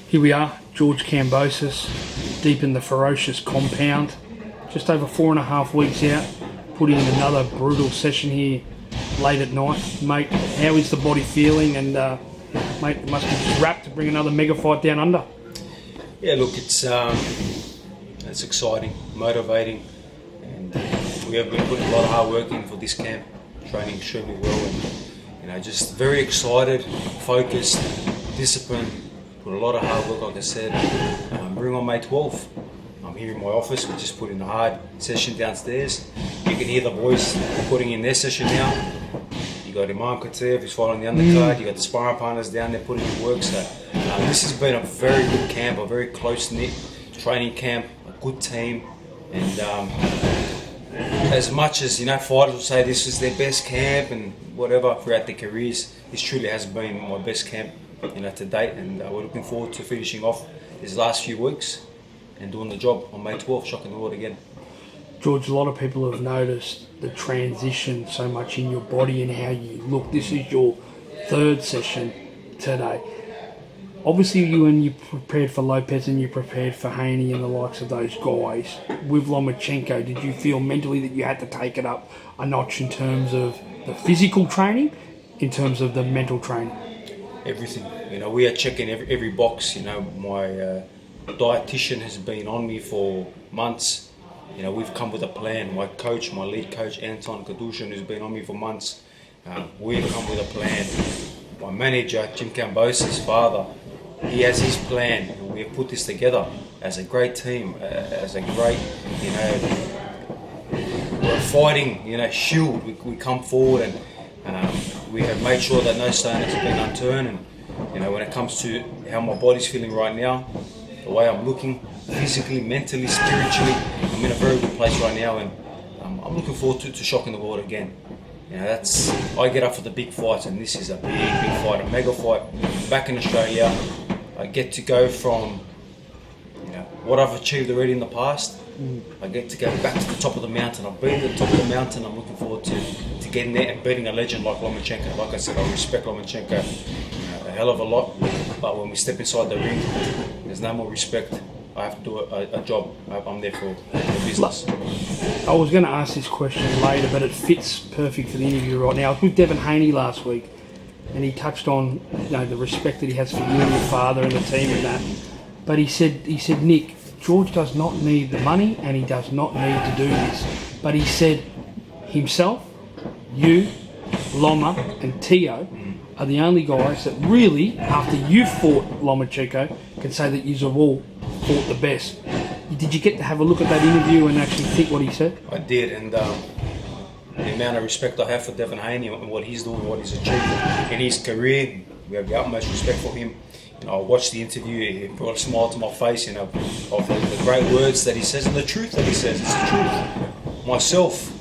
Here we are, George Kambosos, deep in the ferocious compound. Just over 4.5 weeks out, putting in another brutal session here late at night. Mate, how is the body feeling? And mate, it must be just wrapped to bring another mega fight down under. Yeah, look, it's exciting, motivating, and we have been putting a lot of hard work in for this camp, training extremely well, and just very excited, focused, disciplined. Put a lot of hard work, like I said. Bring on May 12th. I'm here in my office. We just put in a hard session downstairs. You can hear the boys putting in their session now. You got Imam Katev, who's fighting on the undercard. You got the sparring partners down there putting in work. So this has been a very good camp, a very close-knit training camp, a good team. And as much as fighters will say this is their best camp and whatever throughout their careers, this truly has been my best camp to date, and we're looking forward to finishing off these last few weeks and doing the job on May 12th, shocking the world again. George, a lot of people have noticed the transition so much in your body and how you look. This is your third session today. Obviously, when you prepared for Lopez and you prepared for Haney and the likes of those guys, with Lomachenko, did you feel mentally that you had to take it up a notch in terms of the physical training, in terms of the mental training? Everything. We are checking every box. My dietitian has been on me for months. We've come with a plan. My coach, my lead coach, Anton Kadushin, has been on me for months. We've come with a plan. My manager, Jim Kambosos' father, he has his plan. And we have put this together as a great team, as a great, we're a fighting, shield. We come forward and we have made sure that no stone has been unturned, and when it comes to how my body's feeling right now, the way I'm looking physically, mentally, spiritually, I'm in a very good place right now, and I'm looking forward to shocking the world again. I get up for the big fights, and this is a big fight, a mega fight. Back in Australia, I get to go from what I've achieved already in the past. I get to go back to the top of the mountain. I've been at the top of the mountain. I'm looking forward to getting there and beating a legend like Lomachenko. Like I said, I respect Lomachenko a hell of a lot. But when we step inside the ring, there's no more respect. I have to do a job. I'm there for business. I was going to ask this question later, but it fits perfect for the interview right now. I was with Devin Haney last week, and he touched on the respect that he has for you and your father and the team and that. But he said, Nick, George does not need the money and he does not need to do this. But he said himself, you, Loma and Teo are the only guys that really, after you fought Lomachenko, can say that you've all fought the best. Did you get to have a look at that interview and actually think what he said? I did, and the amount of respect I have for Devin Haney and what he's doing, what he's achieved in his career, we have the utmost respect for him. I watched the interview, it brought a smile to my face, of the great words that he says and the truth that he says. It's the truth. Myself,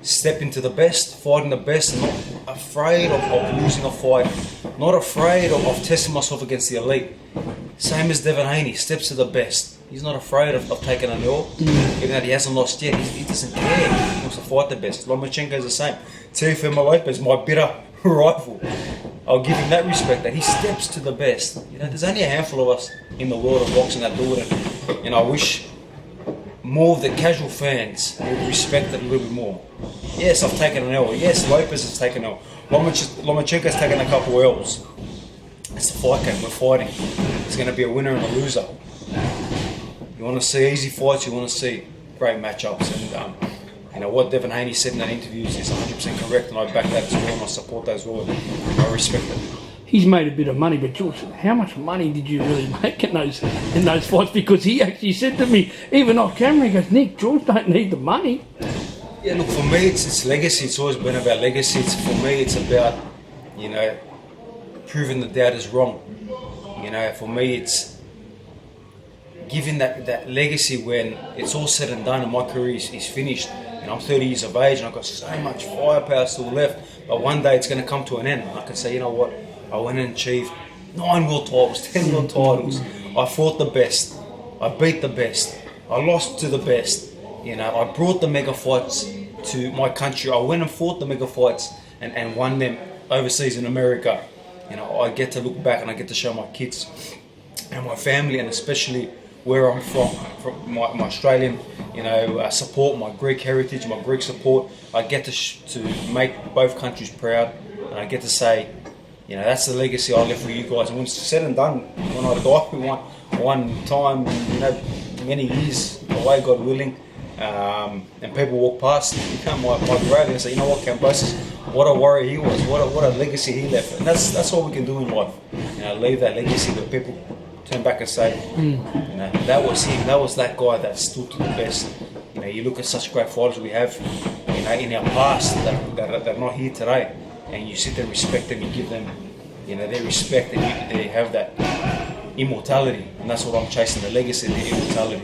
step into the best, fighting the best, and not afraid of losing a fight, not afraid of testing myself against the elite. Same as Devin Haney, steps to the best. He's not afraid of taking an L, even though he hasn't lost yet. He doesn't care. He wants to fight the best. Lomachenko is the same. Teofimo Lopez, my bitter rival. I'll give him that respect, that he steps to the best. There's only a handful of us in the world of boxing that do it, and I wish more of the casual fans would respect it a little bit more. Yes, I've taken an L. Yes, Lopez has taken an L. Lomachenko's taken a couple L's. It's a fight game. We're fighting. There's going to be a winner and a loser. You want to see easy fights. You want to see great matchups, and what Devin Haney said in that interview is 100% correct, and I back that as well, and I support that as well. I respect it. He's made a bit of money, but George, how much money did you really make in those fights? Because he actually said to me, even off camera, he goes, Nick, George don't need the money. Yeah, look, for me, it's legacy. It's always been about legacy. For me, it's about, proving the doubters wrong. For me, it's giving that legacy when it's all said and done and my career is finished. I'm 30 years of age and I've got so much firepower still left. But one day it's going to come to an end. And I can say, you know what? I went and achieved 9 world titles, 10 world titles. I fought the best. I beat the best. I lost to the best. I brought the mega fights to my country. I went and fought the mega fights and won them overseas in America. I get to look back and I get to show my kids and my family, and especially where I'm from my Australian, support, my Greek heritage, my Greek support. I get to make both countries proud, and I get to say, that's the legacy I left for you guys. And when it's said and done, when I die one time, many years away, God willing, and people walk past my grave and say, you know what, Kambosos, what a warrior he was, what a legacy he left. And that's all we can do in life, leave that legacy where people turn back and say, that was him, that was that guy that stood to the best. You look at such great fighters we have, in our past that are not here today, and you sit there and respect them, you give them, their respect, and they have that immortality, and that's what I'm chasing, the legacy, the immortality.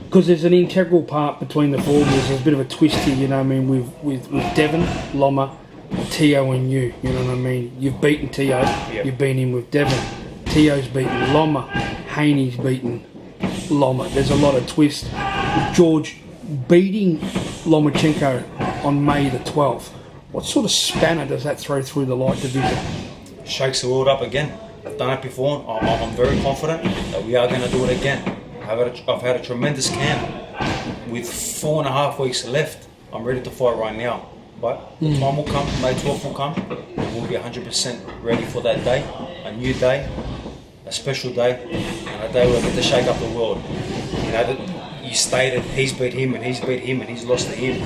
Because there's an integral part between the four of us. There's a bit of a twist here, with Devin, Loma, Teo and you know what I mean? You've beaten Teo, You've been in with Devin. Teo's beaten Loma, Haney's beaten Loma. There's a lot of twist. With George beating Lomachenko on May the 12th, what sort of spanner does that throw through the light division? Shakes the world up again. I've done it before. I'm very confident that we are going to do it again. I've had a tremendous camp with 4.5 weeks left. I'm ready to fight right now. But the time will come, May 12th will come, and we'll be 100% ready for that day, a new day, a special day, and a day where we get to shake up the world. You stated he's beat him and he's beat him and he's lost to him.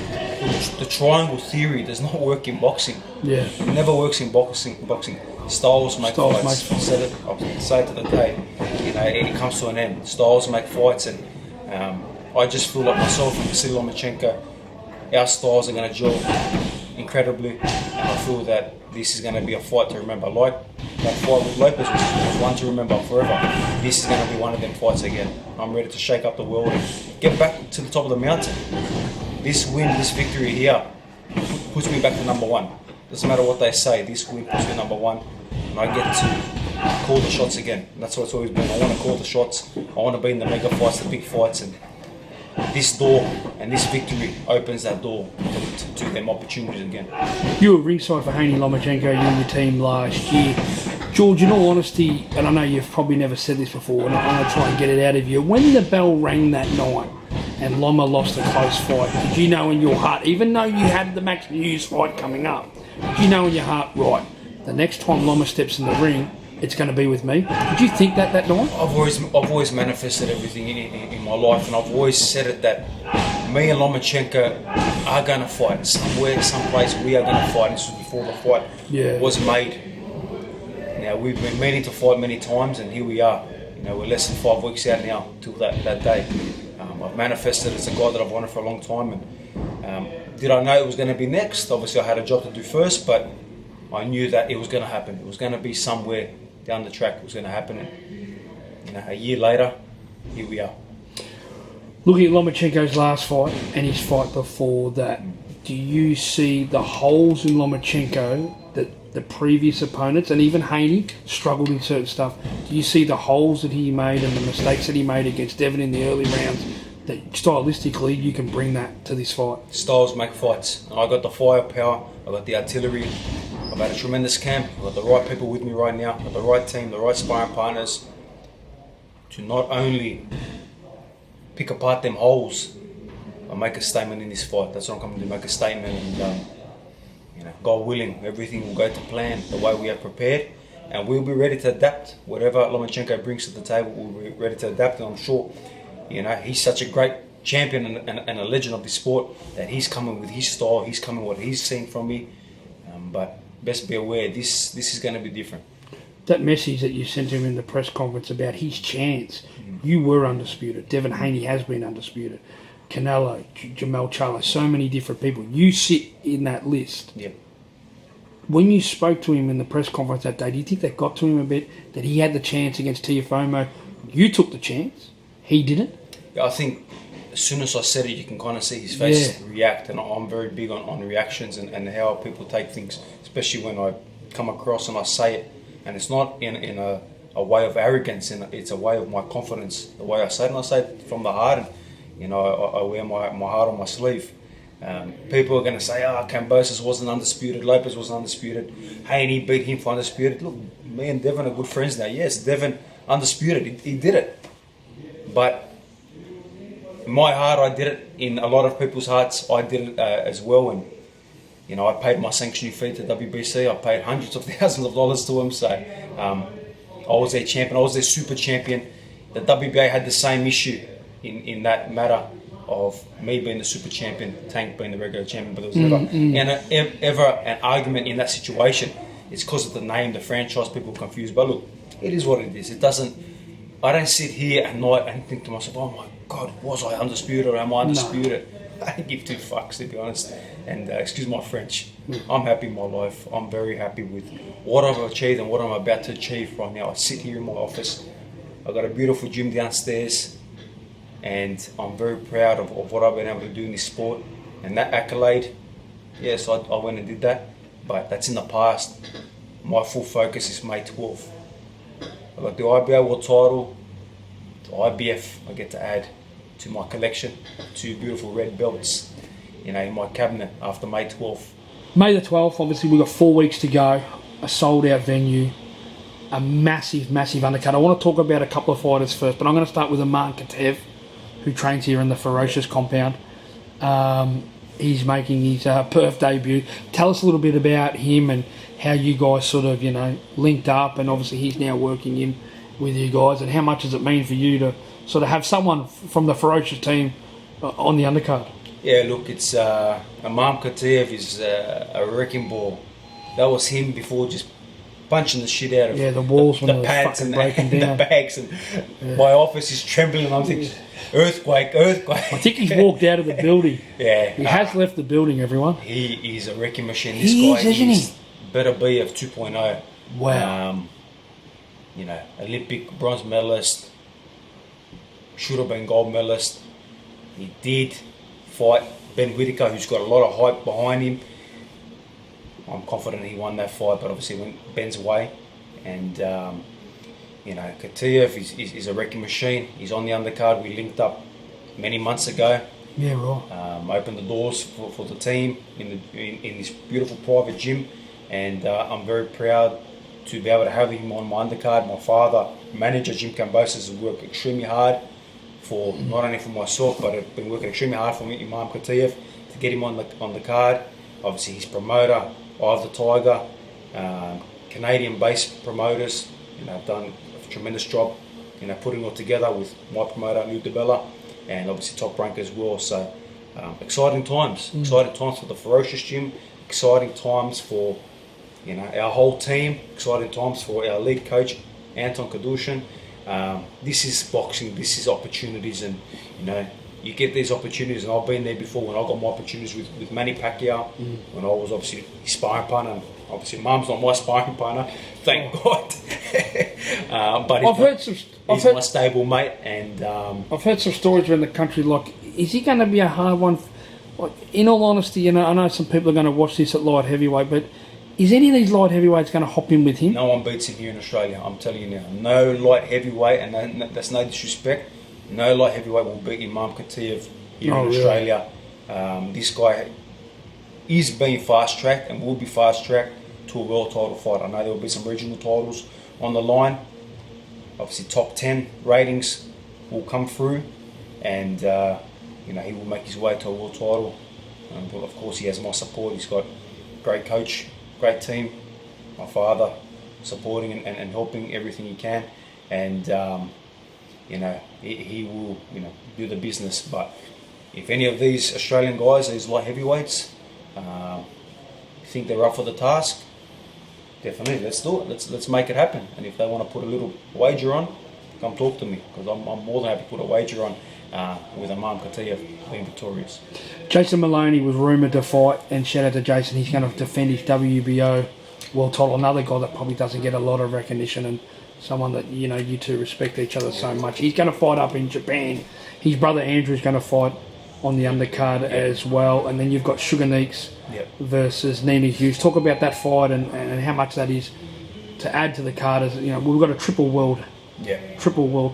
The triangle theory does not work in boxing. Yeah. It never works in boxing. Styles make fights. I'll say it to the day. It comes to an end. Styles make fights, and I just feel like myself and Vasiliy Lomachenko, our styles are going to gel incredibly, and I feel that this is going to be a fight to remember. Like that fight with Lopez was one to remember forever. This is going to be one of them fights again. I'm ready to shake up the world and get back to the top of the mountain. This win, this victory here, puts me back to number one. Doesn't matter what they say, this win puts me number one, and I get to call the shots again. And that's what it's always been. I want to call the shots. I want to be in the mega fights, the big fights, and this door and this victory opens that door to them opportunities again. You were ringside for Haney Lomachenko, you and your team last year. George, in all honesty, and I know you've probably never said this before, and I'm going to try and get it out of you, when the bell rang that night and Loma lost a close fight, did you know in your heart, even though you had the Max Hughes fight coming up, did you know in your heart, right, the next time Loma steps in the ring, it's going to be with me? Did you think that night? I've always manifested everything in my life, and I've always said it that me and Lomachenko are going to fight somewhere, someplace. We are going to fight. This was before the fight was made. Now we've been meaning to fight many times, and here we are. We're less than 5 weeks out now till that day. I've manifested. It's a guy that I've wanted for a long time, and did I know it was going to be next? Obviously, I had a job to do first, but I knew that it was going to happen. It was going to be somewhere down the track. It was going to happen. And, a year later, here we are. Looking at Lomachenko's last fight and his fight before that, do you see the holes in Lomachenko that the previous opponents and even Haney struggled in certain stuff? Do you see the holes that he made and the mistakes that he made against Devin in the early rounds that stylistically you can bring that to this fight? Styles make fights. I got the firepower, I got the artillery, I've had a tremendous camp, I've got the right people with me right now, I've got the right team, the right sparring partners to not only pick apart them holes and make a statement in this fight. That's what I'm coming to do, make a statement, and God willing, everything will go to plan the way we have prepared, and we'll be ready to adapt. Whatever Lomachenko brings to the table, we'll be ready to adapt, and I'm sure he's such a great champion and a legend of the sport that he's coming with his style, he's coming with what he's seen from me, but best be aware, this is going to be different. That message that you sent to him in the press conference about his chance, you were undisputed. Devin Haney has been undisputed. Canelo, Jamel Charlo, so many different people. You sit in that list. Yep. When you spoke to him in the press conference that day, do you think that got to him a bit? That he had the chance against Teofimo? You took the chance. He didn't? Yeah, I think as soon as I said it, you can kind of see his face react, and I'm very big on reactions and how people take things, especially when I come across and I say it, and it's not in a way of arrogance, it's a way of my confidence, the way I say it, and I say it from the heart, and I wear my heart on my sleeve. People are going to say, Kambosos wasn't undisputed, Lopez wasn't undisputed, Haney beat him for undisputed. Look, me and Devin are good friends now. Yes, Devin Undisputed. He did it. But in my heart, I did it. In a lot of people's hearts, I did it as well. And, you know, I paid my sanctioning fee to WBC. I paid hundreds of thousands of dollars to him. So I was their champion. I was their super champion. The WBA had the same issue in that matter of me being the super champion, Tank being the regular champion. But there was ever an argument in that situation. It's because of the name, the franchise, people are confused. But look, it is what it is. It doesn't... I don't sit here at night and think to myself, oh my God, was I undisputed or am I undisputed? No. I don't give two fucks, to be honest. And excuse my French. I'm happy in my life. I'm very happy with what I've achieved and what I'm about to achieve right now. I sit here in my office. I've got a beautiful gym downstairs. And I'm very proud of what I've been able to do in this sport. And that accolade, yes, I went and did that. But that's in the past. My full focus is May 12th. I've got the IBO World title, the IBF I get to add to my collection, 2 beautiful red belts, you know, in my cabinet after May 12th. May the 12th, obviously we've got 4 weeks to go, a sold out venue, a massive undercut. I want to talk about a couple of fighters first, but I'm going to start with Aman Katev, who trains here in the Ferocious compound. He's making his Perth debut. Tell us a little bit about him and how you guys sort of, you know, linked up, and obviously he's now working in with you guys, and how much does it mean for you to sort of have someone from the Ferocious team on the undercard? Yeah, look, it's Aman Katev is a wrecking ball. That was him before just punching the shit out of the walls, the pads and the bags, and my office is trembling, and I'm thinking, earthquake. I think he's walked out of the building. Yeah. He has left the building, everyone. He is a wrecking machine. This guy is better be of 2.0. Wow. You know, Olympic bronze medalist, should have been gold medalist. He did fight Ben Whittaker, who's got a lot of hype behind him. I'm confident he won that fight, but obviously went Ben's way. And, you know, Katev is a wrecking machine. He's on the undercard. We linked up many months ago. Yeah, right. Opened the doors for the team in this beautiful private gym. And I'm very proud to be able to have him on my undercard. My father, manager George Kambosos, has worked extremely hard for not only for myself, but I've been working extremely hard for Imam Katev to get him on the card. Obviously, his promoter, Eye of the Tiger, Canadian-based promoters, you know, have done a tremendous job, you know, putting it all together with my promoter, Lou DeBella, and obviously Top Rank as well. So exciting times for the Ferocious Gym, exciting times for, you know, our whole team, exciting times for our lead coach, Anton Kadushin. This is boxing, this is opportunities, and, you know, you get these opportunities, and I've been there before when I got my opportunities with Manny Pacquiao, when I was obviously his sparring partner, and obviously Mum's not my sparring partner, thank God. But he's my stable mate, and I've heard some stories around the country, like, is he going to be a hard one? Like, in all honesty, you know, I know some people are going to watch this at light heavyweight, but is any of these light heavyweights going to hop in with him? No one beats him here in Australia, I'm telling you now. No light heavyweight, and that's no disrespect, no light heavyweight will beat Imam Katev here in Australia. This guy is being fast-tracked and will be fast-tracked to a world title fight. I know there will be some regional titles on the line. Obviously, top 10 ratings will come through, and you know, he will make his way to a world title. But of course, he has my support. He's got a great coach, great team, my father supporting and helping everything he can, and you know, he will, you know, do the business. But if any of these Australian guys, these light heavyweights, think they're up for the task, definitely let's do it. Let's make it happen. And if they want to put a little wager on, come talk to me, because I'm more than happy to put a wager on with Imam Katev being victorious. Jason Maloney was rumoured to fight, and shout out to Jason, he's going to defend his WBO world title. Another guy that probably doesn't get a lot of recognition, and someone that, you know, you two respect each other so much. He's going to fight up in Japan. His brother Andrew's going to fight on the undercard as well. And then you've got Sugar Neeks versus Nina Hughes. Talk about that fight and how much that is to add to the card. As, you know, we've got a triple world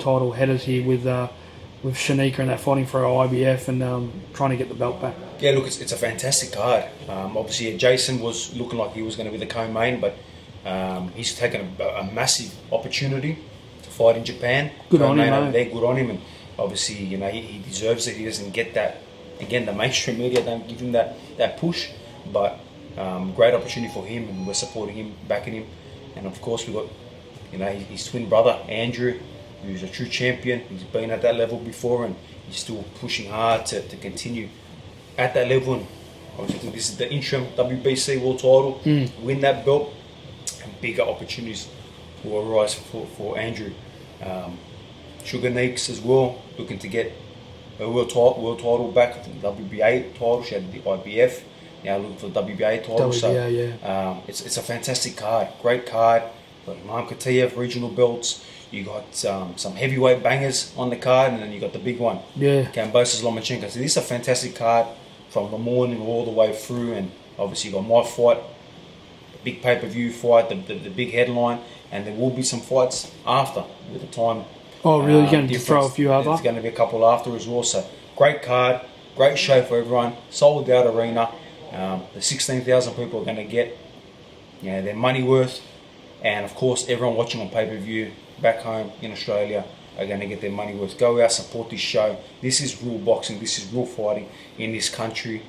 title headers here with Shanika and that fighting for our IBF and trying to get the belt back. Yeah, look, it's a fantastic card. Obviously, Jason was looking like he was going to be the co-main, but he's taken a massive opportunity to fight in Japan. Good on him, over there, good on him, and obviously, he deserves it. He doesn't get that. Again, the mainstream media don't give him that push, but great opportunity for him, and we're supporting him, backing him, and of course we got, his twin brother Andrew, who's a true champion. He's been at that level before, and he's still pushing hard to continue at that level. And obviously, this is the interim WBC world title. Win that belt, and bigger opportunities will arise for Andrew. Sugar Neeks as well, looking to get a world title back. I think WBA title. She had the IBF. Now looking for the WBA title. It's a fantastic card, great card. Got Imam Katayev regional belts. You got some heavyweight bangers on the card, and then you got the big one, Kambosos Lomachenko. So this is a fantastic card from the morning all the way through, and obviously you got my fight, the big pay-per-view fight, the big headline, and there will be some fights after with the time. Oh, really? You're going to throw a few other? There's going to be a couple after as well. So great card, great show for everyone. Sold out arena. The 16,000 people are going to get their money worth, and of course everyone watching on pay-per-view back home in Australia are going to get their money worth. Go out, support this show. This is real boxing. This is real fighting in this country.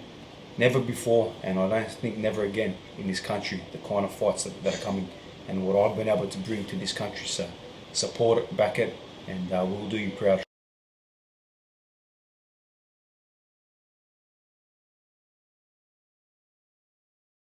Never before, and I don't think never again in this country, the kind of fights that are coming and what I've been able to bring to this country. So support it, back it, and we'll do you proud.